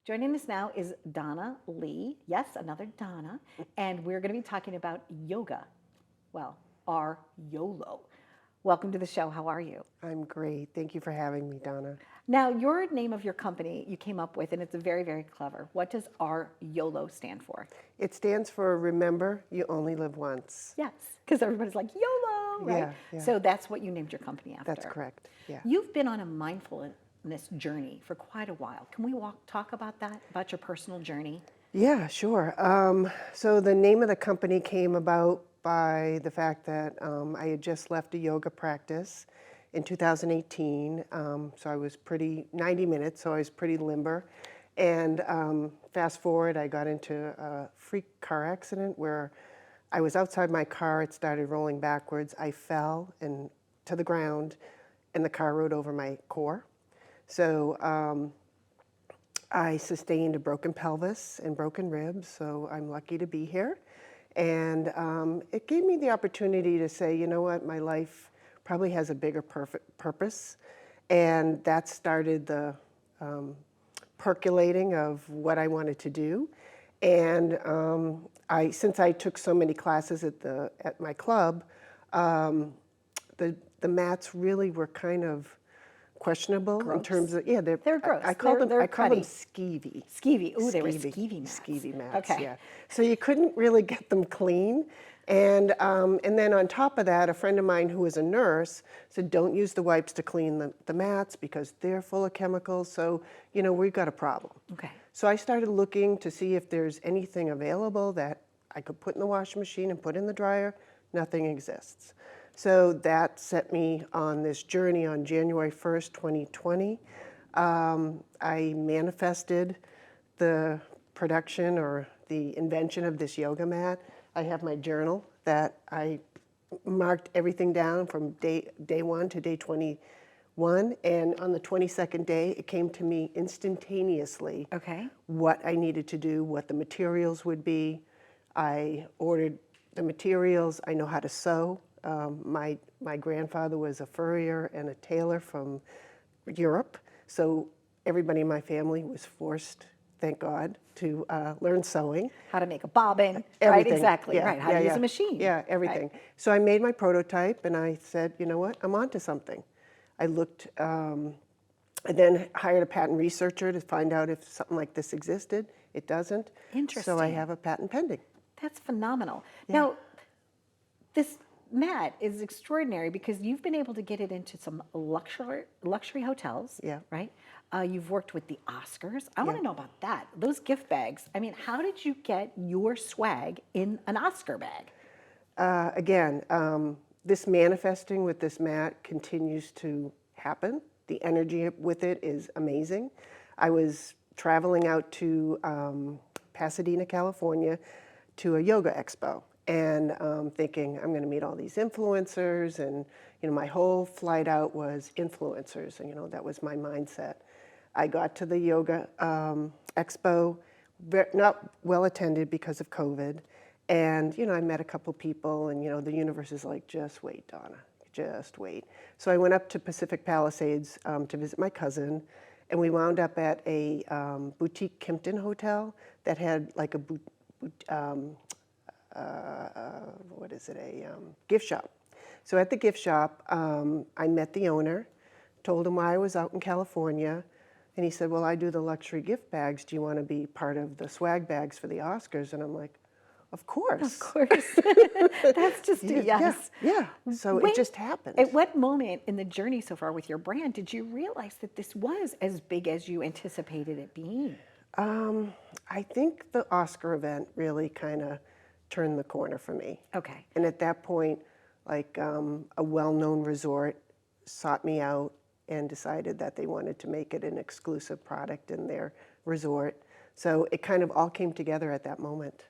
Joining us now is Donna Lee. Yes, another Donna. And we're going to be talking about yoga. Well, R-Yolo. Welcome to the show. How are you? I'm great. Thank you for having me, Donna. Now, your name of your company you came up with, and it's very, very clever. What does R-Yolo stand for? It stands for Remember You Only Live Once. Yes, because everybody's like, YOLO, right? Yeah. So that's what you named your company after. That's correct. Yeah. You've been on a mindfulness journey for quite a while. Can we talk about that, about your personal journey? Yeah, sure. So the name of the company came about by the fact that I had just left a yoga practice in 2018. So I was 90 minutes, so I was pretty limber. And fast forward, I got into a freak car accident where I was outside my car, it started rolling backwards. I fell to the ground, and the car rode over my core. So I sustained a broken pelvis and broken ribs, so I'm lucky to be here. And it gave me the opportunity to say, you know what, my life probably has a bigger purpose. And that started the percolating of what I wanted to do. And since I took so many classes at my club, the mats really were kind of questionable Gross. in terms of They're gross. I call them cruddy. skeevy. Skeevy. Ooh, they were skeevy mats. Skeevy mats. Okay. Yeah. So you couldn't really get them clean. And then on top of that, a friend of mine who was a nurse said, don't use the wipes to clean the mats because they're full of chemicals. So, we've got a problem. Okay. So I started looking to see if there's anything available that I could put in the washing machine and put in the dryer. Nothing exists. So that set me on this journey on January 1st, 2020. I manifested the production or the invention of this yoga mat. I have my journal that I marked everything down from day one to day 21. And on the 22nd day, it came to me instantaneously what I needed to do, what the materials would be. I ordered the materials. I know how to sew. My grandfather was a furrier and a tailor from Europe, so everybody in my family was forced, thank God, to learn sewing. How to make a bobbin, Everything. right? Exactly, Yeah, right. How to use a machine. Yeah, everything. Right. So I made my prototype and I said, you know what, I'm onto something. I looked, I then hired a patent researcher to find out if something like this existed. It doesn't. Interesting. So I have a patent pending. That's phenomenal. Yeah. Now, this mat is extraordinary because you've been able to get it into some luxury hotels, Yeah. right? You've worked with the Oscars. I want to know about that. Those gift bags. I mean, how did you get your swag in an Oscar bag? Again, this manifesting with this mat continues to happen. The energy with it is amazing. I was traveling out to Pasadena, California, to a yoga expo, and thinking I'm going to meet all these influencers, and my whole flight out was influencers, and that was my mindset. I got to the yoga expo, not well attended because of COVID, and I met a couple people, and the universe is like, just wait, Donna, just wait. So I went up to Pacific Palisades to visit my cousin, and we wound up at a boutique Kimpton hotel that had like a gift shop. So at the gift shop, I met the owner, told him why I was out in California, and he said, well, I do the luxury gift bags. Do you want to be part of the swag bags for the Oscars? And I'm like, of course. Of course. That's just a yes. Yeah. So it just happened. At what moment in the journey so far with your brand did you realize that this was as big as you anticipated it being? I think the Oscar event really kind of turned the corner for me. Okay. And at that point, like a well-known resort sought me out and decided that they wanted to make it an exclusive product in their resort. So it kind of all came together at that moment.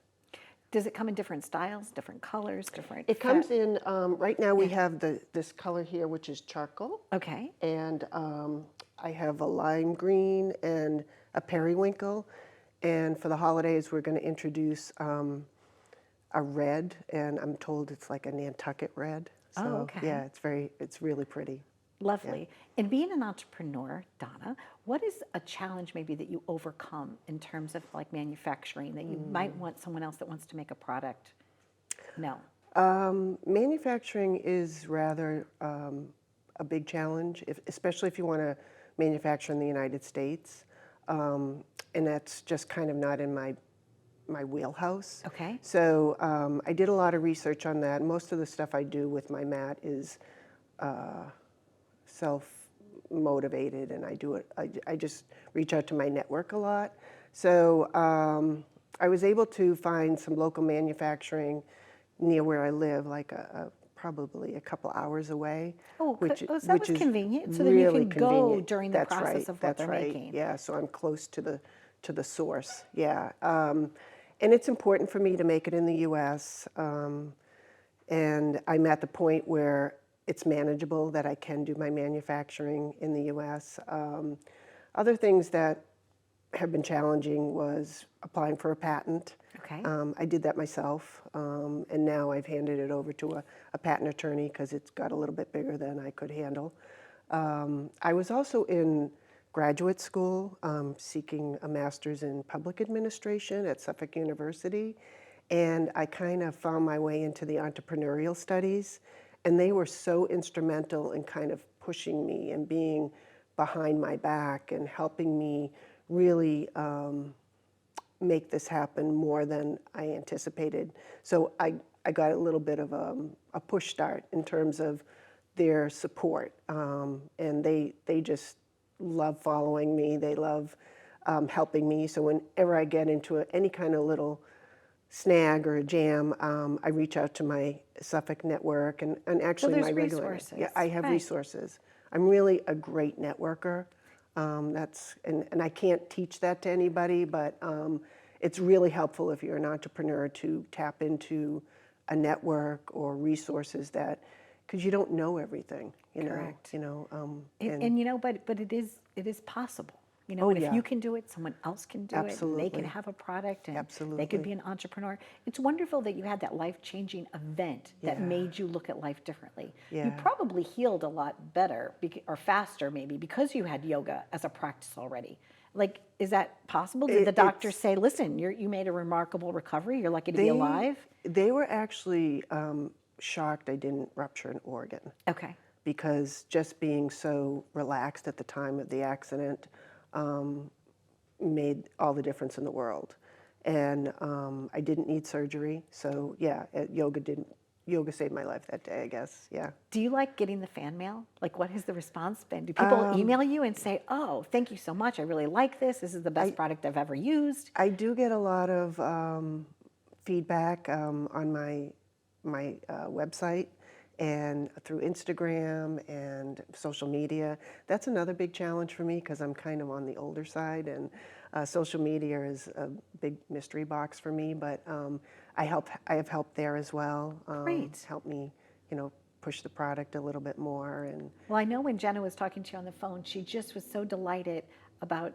Does it come in different styles, different colors, different? It comes in, right now we have this color here, which is charcoal. Okay. And I have a lime green and a periwinkle. And for the holidays, we're going to introduce a red, and I'm told it's like a Nantucket red. So, Oh, okay. yeah, it's really pretty. Lovely. And being an entrepreneur, Donna, what is a challenge maybe that you overcome in terms of like manufacturing that you might want someone else that wants to make a product? No. Manufacturing is rather a big challenge, especially if you want to manufacture in the United States. And that's just kind of not in my wheelhouse. Okay. So I did a lot of research on that. Most of the stuff I do with my mat is self-motivated, and I do it. I just reach out to my network a lot. So I was able to find some local manufacturing near where I live, like probably a couple hours away. Oh, which so that was is convenient. So then you really can go convenient. during the That's process right. of what That's they're right. making. Yeah, so I'm close to the source. Yeah, and it's important for me to make it in the U.S. And I'm at the point where it's manageable that I can do my manufacturing in the U.S. Other things that have been challenging was applying for a patent. Okay. I did that myself, and now I've handed it over to a patent attorney because it's got a little bit bigger than I could handle. I was also in graduate school seeking a master's in public administration at Suffolk University, and I kind of found my way into the entrepreneurial studies, and they were so instrumental in kind of pushing me and being behind my back and helping me really make this happen more than I anticipated. So I got a little bit of a push start in terms of their support, and they just love following me. They love helping me. So whenever I get into any kind of little snag or a jam, I reach out to my Suffolk network and actually there's my regular. resources, Yeah, I have right. resources. I'm really a great networker. And I can't teach that to anybody, but it's really helpful if you're an entrepreneur to tap into a network or resources that, because you don't know everything, Correct. and You know, but it is possible. You know, Oh, and if yeah. you can do it, someone else can do it. And they can Absolutely. have a product, and they Absolutely. could be an entrepreneur. It's wonderful that you had that life-changing event that Yeah. made you look at life differently. You Yeah. probably healed a lot better or faster, maybe, because you had yoga as a practice already. Like, is that possible? Did the doctor It's say, "Listen, you made a remarkable recovery. You're lucky to be alive"? They were actually shocked I didn't rupture an organ, Okay. because just being so relaxed at the time of the accident made all the difference in the world. And I didn't need surgery, so yeah, yoga saved my life that day, I guess. Yeah. Do you like getting the fan mail? Like, what has the response been? Do people email you and say, "Oh, thank you so much. I really like this. This is the best product I've ever used"? I do get a lot of feedback on my website and through Instagram and social media. That's another big challenge for me because I'm kind of on the older side, and social media is a big mystery box for me. But I have help there as well. Great. Help me, push the product a little bit more. And Well, I know when Jenna was talking to you on the phone, she just was so delighted about,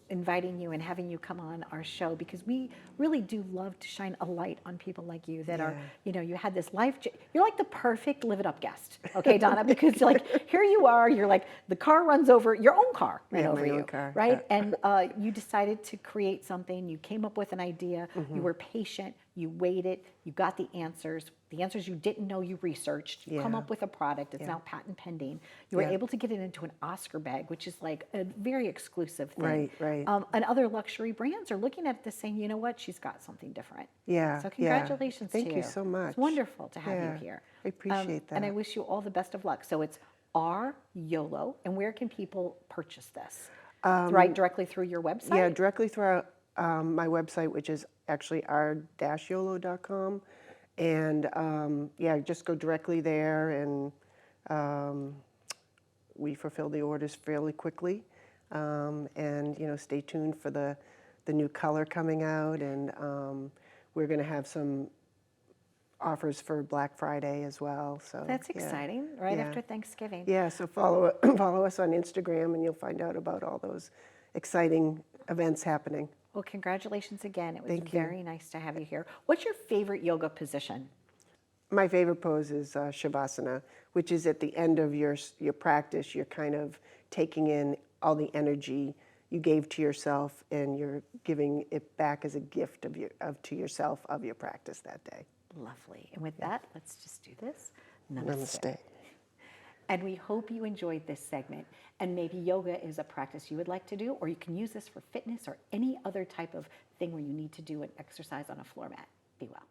inviting you and having you come on our show, because we really do love to shine a light on people like you that are, you had this life. You're like the perfect live it up guest, okay, Donna? Because like here you are, you're like the car runs over, your own car ran over my own you, car, right? And you decided to create something. You came up with an idea. You were patient. You waited. You got the answers you didn't know you researched. You come Yeah. up with a product. It's now patent pending. You were Yeah. able to get it into an Oscar bag, which is like a very exclusive thing. Right, right. And other luxury brands are looking at this saying, you know what, she's got something different. Yeah, So yeah. congratulations to you. Thank you so much. It's wonderful to have Yeah, you here. I appreciate that. And I wish you all the best of luck. So it's R-Yolo. And where can people purchase this? Right, directly through your website? Yeah, directly through my website, which is actually r-yolo.com. And just go directly there, and we fulfill the orders fairly quickly. And stay tuned for the new color coming out, and we're going to have some offers for Black Friday as well. So That's yeah. exciting, right Yeah. after Thanksgiving. Yeah, so follow us on Instagram, and you'll find out about all those exciting events happening. Well, congratulations again. It was Thank you. very nice to have you here. What's your favorite yoga position? My favorite pose is Shavasana, which is at the end of your practice. You're kind of taking in all the energy you gave to yourself, and you're giving it back as a gift to yourself of your practice that day. Lovely. And with that, let's just do this. Namaste. And we hope you enjoyed this segment. And maybe yoga is a practice you would like to do, or you can use this for fitness or any other type of thing where you need to do an exercise on a floor mat. Be well.